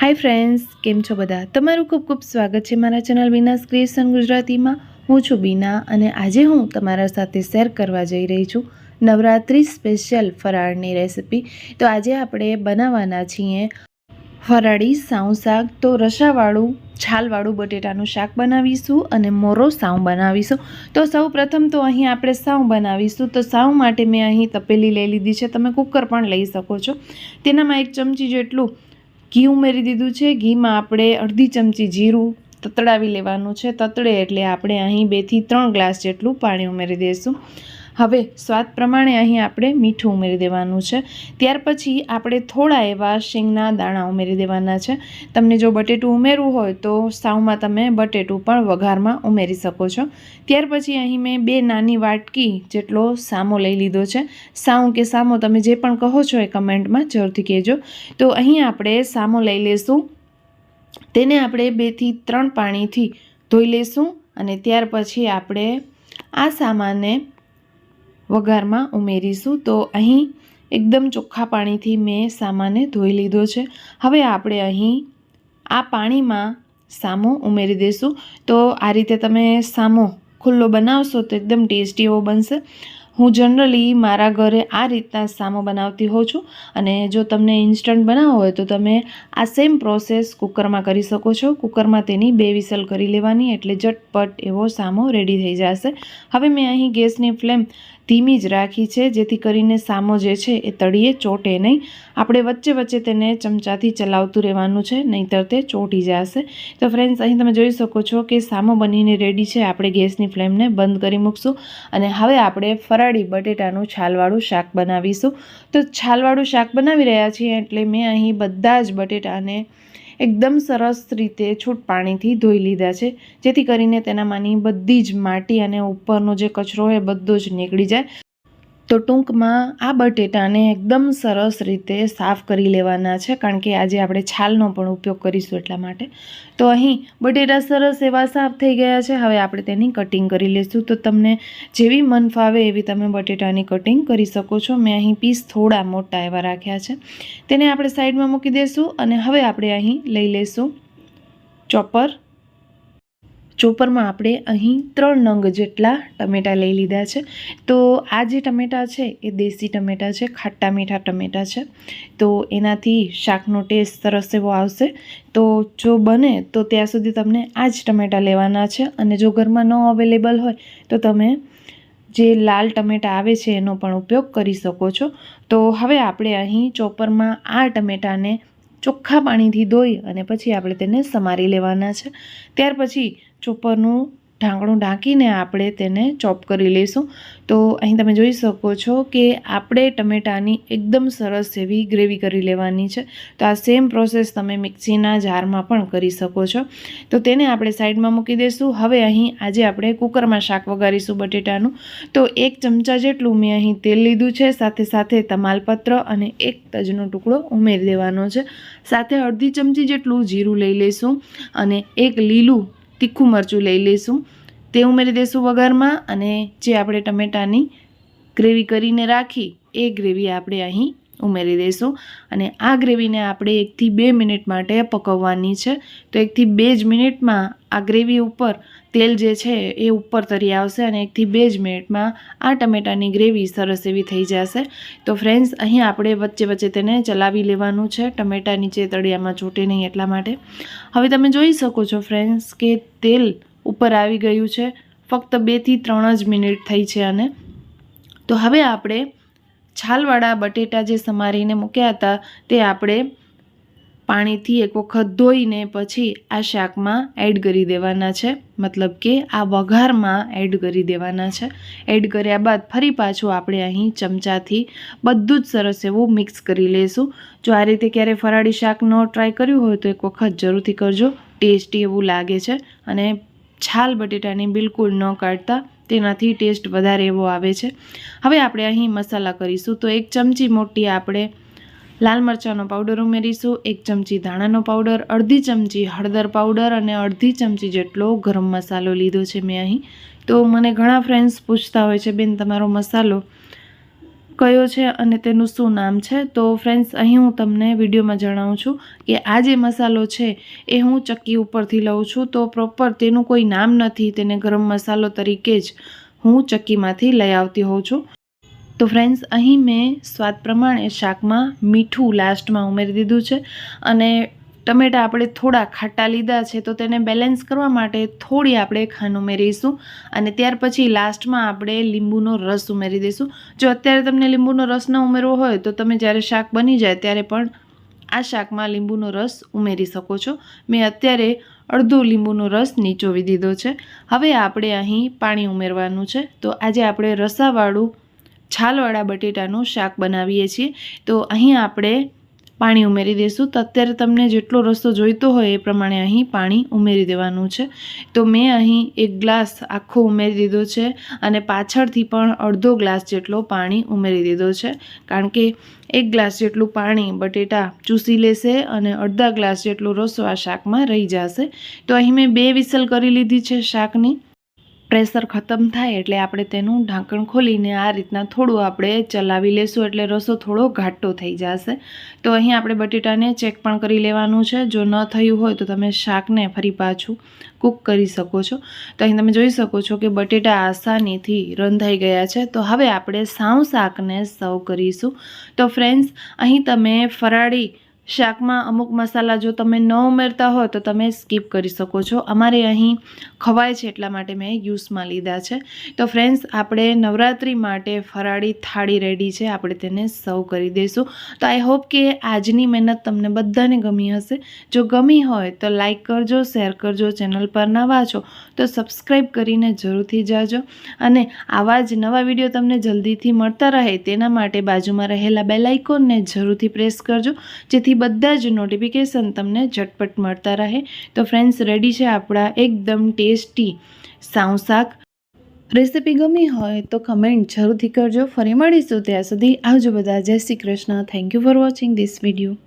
Hi friends, केम छो बधा? तमारुं खूब खूब स्वागत है मारा चेनल बीनास क्रिएशन गुजराती में। हूँ छुं बीना अने आजे हूँ तमारा साथे शेर करवा जई रही छूं नवरात्रि स्पेशियल फराळनी रेसिपी। तो आजे आपणे बनाववाना छीए फराળી સાઉં શાક। તો રસાવાળું છાલવાળું બટેટાનું શાક બનાવીશું અને મોરો સાઉં બનાવીશું। તો સૌ પ્રથમ તો અહીં આપણે સાઉં બનાવીશું। તો સાઉં માટે મેં અહીં તપેલી લઈ લીધી છે, તમે કુકર પણ લઈ શકો છો। તેનામાં 1 ચમચી જેટલું ઘી ઉમેરી દીધું છે। ઘીમાં આપણે અડધી ચમચી જીરું તતડાવી લેવાનું છે। તતડે એટલે આપણે અહીં 2 થી 3 ગ્લાસ જેટલું પાણી ઉમેરી દઈશું। હવે સ્વાદ પ્રમાણે અહીં આપણે મીઠું ઉમેરી દેવાનું છે। ત્યાર પછી આપણે થોડા એવા શેંગના દાણા ઉમેરી દેવાના છે। તમને જો બટેટું ઉમેરવું હોય તો સાઉમાં તમે બટેટું પણ વઘારમાં ઉમેરી શકો છો। ત્યાર પછી અહીં મેં 2 નાની વાટકી જેટલો સામો લઈ લીધો છે। સાઉં કે સામો તમે જે પણ કહો છો એ કમેન્ટમાં જરૂરથી કહેજો। તો અહીં આપણે સામો લઈ લેશું, તેને આપણે 2 થી 3 પાણીથી ધોઈ લેશું અને ત્યાર પછી આપણે આ સામાને વઘારમાં ઉમેરીશું। તો અહીં એકદમ ચોખ્ખા પાણીથી મેં સામાને ધોઈ લીધો છે। હવે આપણે અહીં આ પાણીમાં સામો ઉમેરી દઈશું। તો આ રીતે તમે સામો ખુલ્લો બનાવશો તો એકદમ ટેસ્ટી એવો બનશે। હું જનરલી મારા ઘરે આ રીતના સામો બનાવતી હોઉં છું અને જો તમને ઇન્સ્ટન્ટ બનાવવો હોય તો તમે આ સેમ પ્રોસેસ કુકરમાં કરી શકો છો। કુકરમાં તેની 2 વિસલ કરી લેવાની એટલે ઝટપટ એવો સામો રેડી થઈ જશે। હવે મેં અહીં ગેસની ફ્લેમ ધીમી જ રાખી છે જેથી કરીને સામો જે છે એ તળીએ ચોટે નહીં। આપણે વચ્ચે વચ્ચે તેને ચમચાથી ચલાવતું રહેવાનું છે, નહીંતર તે ચોંટી જશે। તો ફ્રેન્ડ્સ, અહીં તમે જોઈ શકો છો કે સામો બનીને રેડી છે। આપણે ગેસની ફ્લેમને બંધ કરી મૂકશું અને હવે આપણે ફરાળી બટેટાનું છાલવાળું શાક બનાવીશું। તો છાલવાળું શાક બનાવી રહ્યા છીએ એટલે મેં અહીં બધા જ બટેટાને એકદમ સરસ રીતે છૂટ પાણીથી ધોઈ લીધા છે, જેથી કરીને તેનામાંની બધી જ માટી અને ઉપરનો જે કચરો હોય બધો જ નીકળી જાય। તો ટૂંકમાં આ બટેટાને એકદમ સરસ રીતે સાફ કરી લેવાના છે, કારણ કે આજે આપણે છાલનો પણ ઉપયોગ કરીશું એટલા માટે। તો અહીં બટેટા સરસ એવા સાફ થઈ ગયા છે। હવે આપણે તેની કટિંગ કરી લઈશું। તો તમને જેવી મન ફાવે એવી તમે બટેટાની કટિંગ કરી શકો છો। મેં અહીં પીસ થોડા મોટા એવા રાખ્યા છે, તેને આપણે સાઈડમાં મૂકી દઈશું અને હવે આપણે અહીં લઈ લઈશું ચોપર। ચોપરમાં આપણે અહીં 3 નંગ જેટલા ટમેટાં લઈ લીધા છે। તો આ જે ટમેટાં છે એ દેશી ટમેટાં છે, ખાટા મીઠા ટમેટાં છે, તો એનાથી શાકનો ટેસ્ટ સરસ એવો આવશે। તો જો બને તો ત્યાં સુધી તમને આ જ ટમેટાં લેવાના છે અને જો ઘરમાં ન અવેલેબલ હોય તો તમે જે લાલ ટમેટાં આવે છે એનો પણ ઉપયોગ કરી શકો છો। તો હવે આપણે અહીં ચોપરમાં આ ટમેટાને ચોખ્ખા પાણીથી ધોઈ અને પછી આપણે તેને સમારી લેવાના છે। ત્યાર પછી ચોપરનું ઢાંકણું ઢાંકીને આપણે તેને ચોપ કરી લઈશું। તો અહીં તમે જોઈ શકો છો કે આપણે ટમેટાની એકદમ સરસ એવી ગ્રેવી કરી લેવાની છે। તો આ સેમ પ્રોસેસ તમે મિક્સીના જારમાં પણ કરી શકો છો। તો તેને આપણે સાઈડમાં મૂકી દઈશું। હવે અહીં આજે આપણે કુકરમાં શાક વઘારીશું બટેટાનું। તો 1 ચમચા જેટલું મેં અહીં તેલ લીધું છે, સાથે સાથે તમાલપત્ર અને 1 તજનો ટુકડો ઉમેરી દેવાનો છે। સાથે અડધી ચમચી જેટલું જીરું લઈ લઈશું અને 1 લીલું તીખું મરચું લઈ લઈશું, તે ઉમેરી દઈશું વઘારમાં અને જે આપણે ટમેટાની ગ્રેવી કરીને રાખી એ ગ્રેવી આપણે અહીં ઉમેરી દઈશું અને આ ગ્રેવીને આપણે 1 થી 2 મિનિટ માટે પકવવાની છે। તો 1 થી 2 જ મિનિટમાં આ ગ્રેવી ઉપર તેલ જે છે એ ઉપર તરી આવશે અને 1 થી 2 જ મિનિટમાં આ ટમેટાની ગ્રેવી સરસ એવી થઈ જશે। તો ફ્રેન્ડ્સ, અહીં આપણે વચ્ચે વચ્ચે તેને ચલાવી લેવાનું છે, ટમેટા નીચે તળિયામાં ચોટે નહીં એટલા માટે। હવે તમે જોઈ શકો છો ફ્રેન્ડ્સ કે તેલ ઉપર આવી ગયું છે, ફક્ત 2 થી 3 જ મિનિટ થઈ છે અને તો હવે આપણે છાલવાળા બટેટા જે સમારીને મૂક્યા હતા તે આપણે પાણીથી 1 વખત ધોઈને પછી આ શાકમાં એડ કરી દેવાના છે, મતલબ કે આ વઘારમાં એડ કરી દેવાના છે। એડ કર્યા બાદ ફરી પાછું આપણે અહીં ચમચાથી બધું જ સરસ એવું મિક્સ કરી લઈશું। જો આ રીતે ક્યારે ફરાળી શાક ન ટ્રાય કર્યું હોય તો 1 વખત જરૂરથી કરજો, ટેસ્ટી એવું લાગે છે અને છાલ બટેટાની બિલકુલ ન કાઢતા, તેનાથી ટેસ્ટ વધારે એવો આવે છે। હવે આપણે અહીં મસાલા કરીશું। તો 1 ચમચી મોટી આપણે લાલ મરચાંનો પાવડર ઉમેરીશું, 1 ચમચી ધાણાનો પાવડર, અડધી ચમચી હળદર પાવડર અને અડધી ચમચી જેટલો ગરમ મસાલો લીધો છે મેં અહીં। તો મને ઘણા ફ્રેન્ડ્સ પૂછતા હોય છે, બેન તમારો મસાલો કયો છે અને તેનું શું નામ છે. તો ફ્રેન્ડ્સ, અહીં હું તમને વિડીયોમાં જણાવું છું કે આ જે મસાલો છે એ હું ચક્કી ઉપરથી લઉં છું. તો પ્રોપર તેનું કોઈ નામ નથી, તેને ગરમ મસાલો તરીકે જ હું ચક્કીમાંથી લઈ આવતી હોઉં છું. તો ફ્રેન્ડ્સ, અહીં મેં સ્વાદ પ્રમાણે શાકમાં મીઠું લાસ્ટમાં ઉમેરી દીધું છે અને ટમેટાં આપણે થોડા ખાટા લીધા છે, તો તેને બેલેન્સ કરવા માટે થોડી આપણે ખાંડ ઉમેરીશું અને ત્યાર પછી લાસ્ટમાં આપણે લીંબુનો રસ ઉમેરી દઈશું. જો અત્યારે તમને લીંબુનો રસ ન ઉમેરવો હોય તો તમે જ્યારે શાક બની જાય ત્યારે પણ આ શાકમાં લીંબુનો રસ ઉમેરી શકો છો. મેં અત્યારે અડધો લીંબુનો રસ નીચોવી દીધો છે. હવે આપણે અહીં પાણી ઉમેરવાનું છે. તો આજે આપણે રસાવાળું છાલવાળા બટેટાનું શાક બનાવીએ છીએ. તો અહીં આપણે પાણી ઉમેરી દઈશું. તો અત્યારે તમને જેટલો રસો જોઈતો હોય એ પ્રમાણે અહીં પાણી ઉમેરી દેવાનું છે. તો મેં અહીં 1 ગ્લાસ આખો ઉમેરી દીધો છે અને પાછળથી પણ અડધો ગ્લાસ જેટલો પાણી ઉમેરી દીધો છે, કારણ કે 1 ગ્લાસ જેટલું પાણી બટેટા ચૂસી લેશે અને અડધા ગ્લાસ જેટલો રસો આ શાકમાં રહી જશે. તો અહીં મેં 2 વિસલ કરી લીધી છે શાકની. પ્રેશર ખતમ થાય એટલે આપણે તેનું ઢાંકણ ખોલીને આ રીતના થોડું આપણે ચલાવી લેશું એટલે રસો થોડો ઘાટો થઈ જશે. તો અહીં આપણે બટેટાને ચેક પણ કરી લેવાનું છે. જો ન થયું હોય તો તમે શાકને ફરી પાછું કૂક કરી શકો છો. તો અહીં તમે જોઈ શકો છો કે બટેટા આસાનીથી રંધાઈ ગયા છે. તો હવે આપણે સાવ શાકને સર્વ કરીશું. તો ફ્રેન્ડ્સ, અહીં તમે ફરાળી શાકમાં અમુક મસાલા જો તમે ન ઉમેરતા હોય તો તમે સ્કીપ કરી શકો છો. અમારે અહીં ખવાય છે એટલા માટે મેં યુઝમાં લીધા છે. તો ફ્રેન્ડ્સ, આપણે નવરાત્રિ માટે ફરાળી થાળી રેડી છે, આપણે તેને સર્વ કરી દઈશું. તો આઈ હોપ કે આજની મહેનત તમને બધાને ગમી હશે. જો ગમી હોય તો લાઈક કરજો, શેર કરજો. ચેનલ પર નવા છો તો સબસ્ક્રાઈબ કરીને જરૂરથી જાજો અને આવા જ નવા વિડીયો તમને જલ્દીથી મળતા રહે તેના માટે બાજુમાં રહેલા બેલ આઇકોનને જરૂરથી પ્રેસ કરજો, જેથી બધા જ નોટિફિકેશન તમને ઝટપટ મળતા રહે. તો ફ્રેન્ડ્સ, રેડી છે આપણા એકદમ ટેસ્ટી સાવ શાક. રેસીપી ગમી હોય તો કમેન્ટ જરૂરથી કરજો. ફરી મળીશું, ત્યાં સુધી આવજો બધા. જય Shri Krishna. Thank you for watching this video.